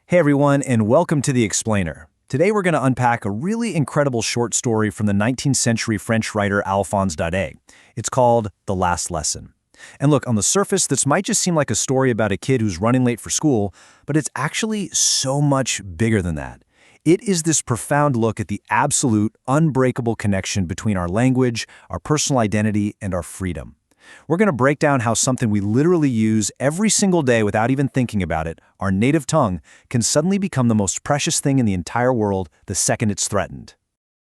Hey everyone, and welcome to The Explainer. Today we're going to unpack a really incredible short story from the 19th century French writer Alphonse Daudet. It's called The Last Lesson. And look, on the surface, this might just seem like a story about a kid who's running late for school, but it's actually so much bigger than that. It is this profound look at the absolute, unbreakable connection between our language, our personal identity, and our freedom. We're going to break down how something we literally use every single day without even thinking about it, our native tongue, can suddenly become the most precious thing in the entire world the second it's threatened.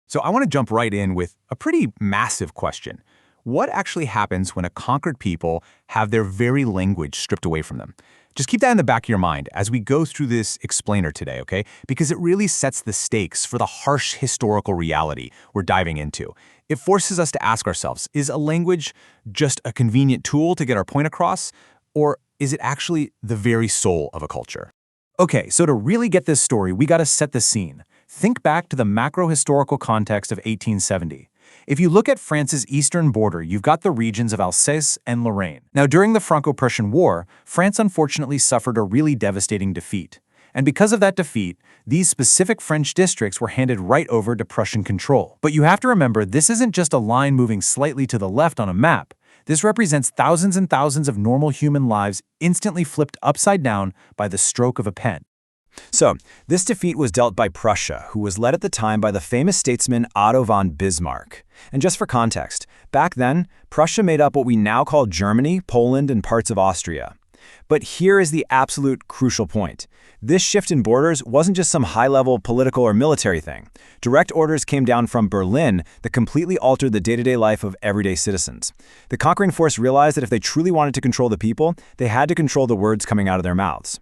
So I want to jump right in with a pretty massive question. What actually happens when a conquered people have their very language stripped away from them? Just keep that in the back of your mind as we go through this explainer today, okay? Because it really sets the stakes for the harsh historical reality we're diving into. It forces us to ask ourselves, is a language just a convenient tool to get our point across, or is it actually the very soul of a culture? Okay, so to really get this story, we got to set the scene. Think back to the macro-historical context of 1870. If you look at France's eastern border, you've got the regions of Alsace and Lorraine. Now, during the Franco-Prussian War, France unfortunately suffered a really devastating defeat. And because of that defeat, these specific French districts were handed right over to Prussian control. But you have to remember, this isn't just a line moving slightly to the left on a map. This represents thousands and thousands of normal human lives instantly flipped upside down by the stroke of a pen. So, this defeat was dealt by Prussia, who was led at the time by the famous statesman Otto von Bismarck. And just for context, back then, Prussia made up what we now call Germany, Poland, and parts of Austria. But here is the absolute crucial point. This shift in borders wasn't just some high-level political or military thing. Direct orders came down from Berlin that completely altered the day-to-day life of everyday citizens. The conquering force realized that if they truly wanted to control the people, they had to control the words coming out of their mouths.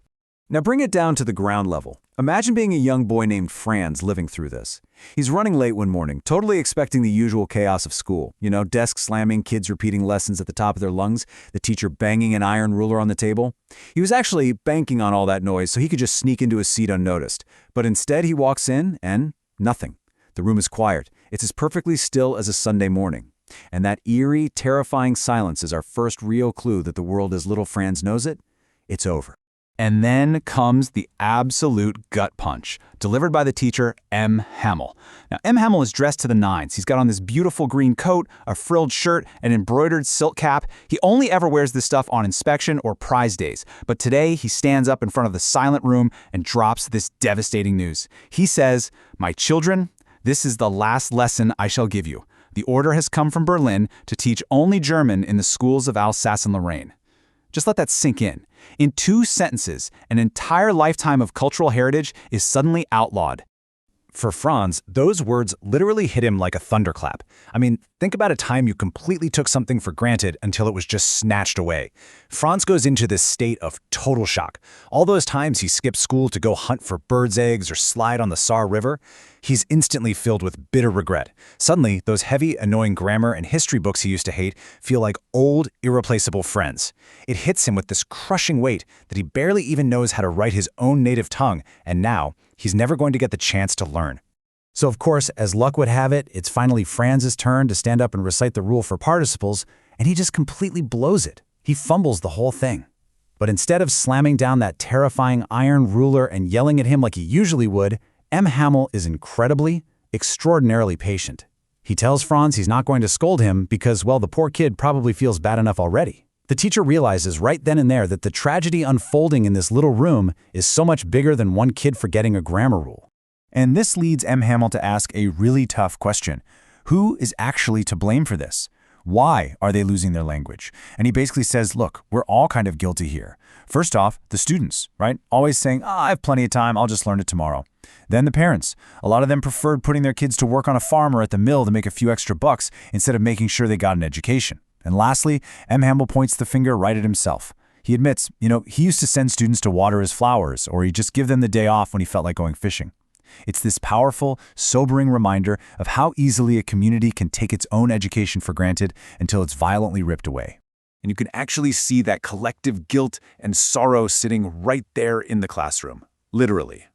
Now bring it down to the ground level. Imagine being a young boy named Franz living through this. He's running late one morning, totally expecting the usual chaos of school. You know, desk slamming, kids repeating lessons at the top of their lungs, the teacher banging an iron ruler on the table. He was actually banking on all that noise so he could just sneak into his seat unnoticed. But instead he walks in and nothing. The room is quiet. It's as perfectly still as a Sunday morning. And that eerie, terrifying silence is our first real clue that the world as little Franz knows it, it's over. And then comes the absolute gut punch, delivered by the teacher, M. Hamel. Now, M. Hamel is dressed to the nines. He's got on this beautiful green coat, a frilled shirt, an embroidered silk cap. He only ever wears this stuff on inspection or prize days. But today, he stands up in front of the silent room and drops this devastating news. He says, "My children, this is the last lesson I shall give you. The order has come from Berlin to teach only German in the schools of Alsace and Lorraine." Just let that sink in. In 2 sentences, an entire lifetime of cultural heritage is suddenly outlawed. For Franz, those words literally hit him like a thunderclap. I mean, think about a time you completely took something for granted until it was just snatched away. Franz goes into this state of total shock. All those times he skipped school to go hunt for birds' eggs or slide on the Saar River, he's instantly filled with bitter regret. Suddenly, those heavy, annoying grammar and history books he used to hate feel like old, irreplaceable friends. It hits him with this crushing weight that he barely even knows how to write his own native tongue, and now, he's never going to get the chance to learn. So of course, as luck would have it, it's finally Franz's turn to stand up and recite the rule for participles, and he just completely blows it. He fumbles the whole thing. But instead of slamming down that terrifying iron ruler and yelling at him like he usually would, M. Hamel is incredibly, extraordinarily patient. He tells Franz he's not going to scold him because, well, the poor kid probably feels bad enough already. The teacher realizes right then and there that the tragedy unfolding in this little room is so much bigger than one kid forgetting a grammar rule. And this leads M. Hamel to ask a really tough question. Who is actually to blame for this? Why are they losing their language? And he basically says, look, we're all kind of guilty here. First off, the students, right? Always saying, I have plenty of time, I'll just learn it tomorrow. Then the parents. A lot of them preferred putting their kids to work on a farm or at the mill to make a few extra bucks instead of making sure they got an education. And lastly, M. Hamel points the finger right at himself. He admits, he used to send students to water his flowers, or he'd just give them the day off when he felt like going fishing. It's this powerful, sobering reminder of how easily a community can take its own education for granted until it's violently ripped away. And you can actually see that collective guilt and sorrow sitting right there in the classroom, literally.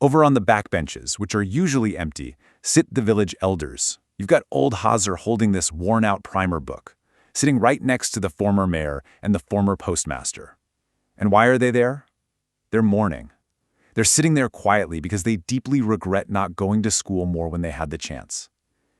Over on the backbenches, which are usually empty, sit the village elders. You've got old Hazer holding this worn-out primer book, sitting right next to the former mayor and the former postmaster. And why are they there? They're mourning. They're sitting there quietly because they deeply regret not going to school more when they had the chance.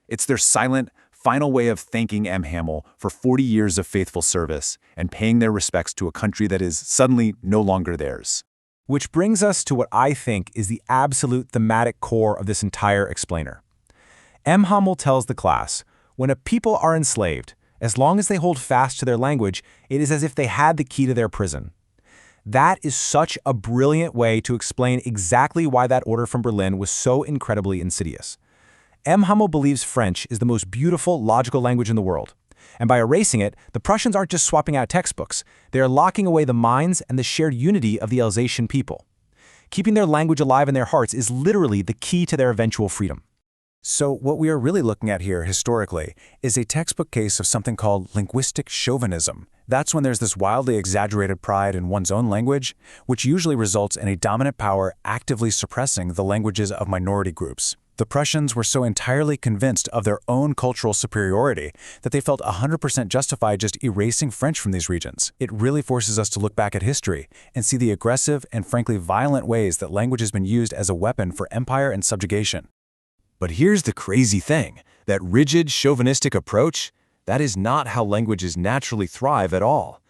It's their silent, final way of thanking M. Hamel for 40 years of faithful service and paying their respects to a country that is suddenly no longer theirs. Which brings us to what I think is the absolute thematic core of this entire explainer. M. Hamel tells the class, when a people are enslaved, as long as they hold fast to their language, it is as if they had the key to their prison. That is such a brilliant way to explain exactly why that order from Berlin was so incredibly insidious. M. Hamel believes French is the most beautiful, logical language in the world. And by erasing it, the Prussians aren't just swapping out textbooks. They are locking away the minds and the shared unity of the Alsatian people. Keeping their language alive in their hearts is literally the key to their eventual freedom. So what we are really looking at here, historically, is a textbook case of something called linguistic chauvinism. That's when there's this wildly exaggerated pride in one's own language, which usually results in a dominant power actively suppressing the languages of minority groups. The Prussians were so entirely convinced of their own cultural superiority that they felt 100% justified just erasing French from these regions. It really forces us to look back at history and see the aggressive and frankly violent ways that language has been used as a weapon for empire and subjugation. But here's the crazy thing. That rigid, chauvinistic approach, that is not how languages naturally thrive at all.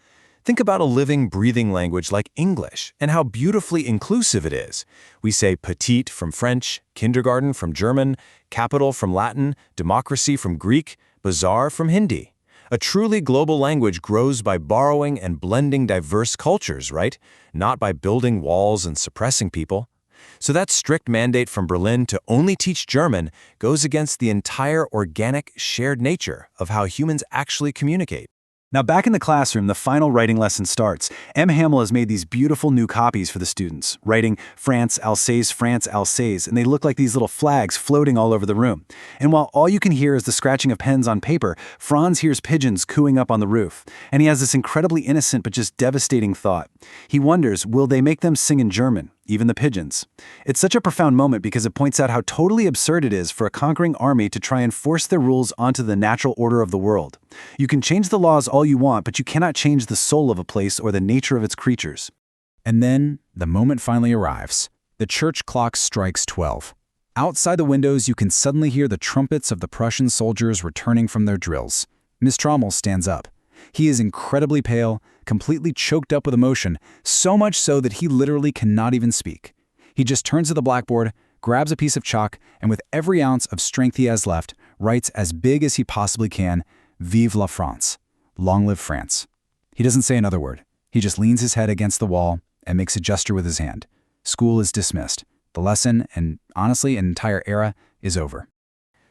Think about a living, breathing language like English and how beautifully inclusive it is. We say petite from French, kindergarten from German, capital from Latin, democracy from Greek, bazaar from Hindi. A truly global language grows by borrowing and blending diverse cultures, right? Not by building walls and suppressing people. So that strict mandate from Berlin to only teach German goes against the entire organic, shared nature of how humans actually communicate. Now back in the classroom, the final writing lesson starts. M. Hamel has made these beautiful new copies for the students, writing France, Alsace, and they look like these little flags floating all over the room. And while all you can hear is the scratching of pens on paper, Franz hears pigeons cooing up on the roof. And he has this incredibly innocent but just devastating thought. He wonders, will they make them sing in German? Even the pigeons. It's such a profound moment because it points out how totally absurd it is for a conquering army to try and force their rules onto the natural order of the world. You can change the laws all you want, but you cannot change the soul of a place or the nature of its creatures. And then, the moment finally arrives. The church clock strikes 12. Outside the windows, you can suddenly hear the trumpets of the Prussian soldiers returning from their drills. Miss Trommel stands up. He is incredibly pale, completely choked up with emotion, so much so that he literally cannot even speak. He just turns to the blackboard, grabs a piece of chalk, and with every ounce of strength he has left, writes as big as he possibly can, Vive la France. Long live France. He doesn't say another word. He just leans his head against the wall and makes a gesture with his hand. School is dismissed. The lesson, and honestly, an entire era, is over.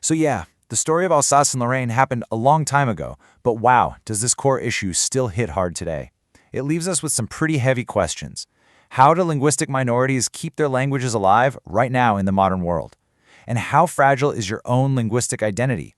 So yeah, the story of Alsace and Lorraine happened a long time ago, but wow, does this core issue still hit hard today. It leaves us with some pretty heavy questions. How do linguistic minorities keep their languages alive right now in the modern world? And how fragile is your own linguistic identity?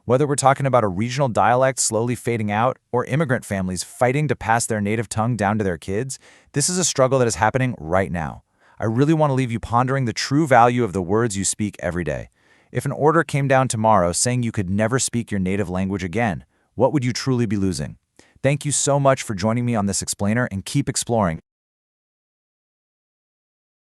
Whether we're talking about a regional dialect slowly fading out or immigrant families fighting to pass their native tongue down to their kids, this is a struggle that is happening right now. I really want to leave you pondering the true value of the words you speak every day. If an order came down tomorrow saying you could never speak your native language again, what would you truly be losing? Thank you so much for joining me on this explainer, and keep exploring.